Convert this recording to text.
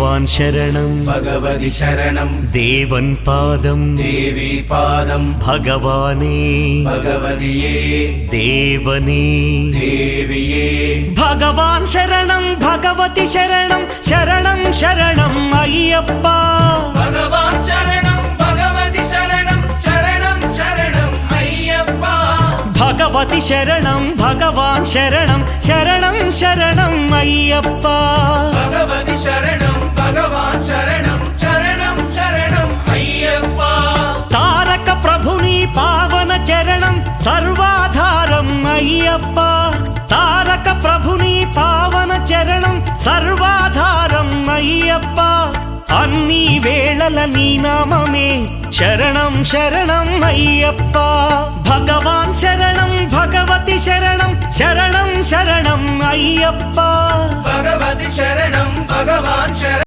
भगवान् शरणं भगवति शरणं देवन् पादं देवी पादं भगवाने भगवदिये देवने देविये भगवान् शरणं भगवति शरणं शरणं शरणं अय्यप्पा भगवान् शरणं भगवति शरणं शरणं शरणं अय्यप्पा भगवति शरणं भगवान् शरणं शरणं शरणं अय्यप्पा भगवति शरणं भगवान् शरणं शरणं शरणं अय्यप्पा तारक प्रभुनि पावन चरणं सर्वाधारं अय्यप्पा तारक प्रभुनि पावन चरणं सर्वाधारं अय्यप्पा अन्नी वेळल नी नाममे शरणं शरणं अय्यप्पा भगवान् शरणं भगवति शरणं शरणं शरणं अय्यप्पा भगवति शरणं भगवान् शरणं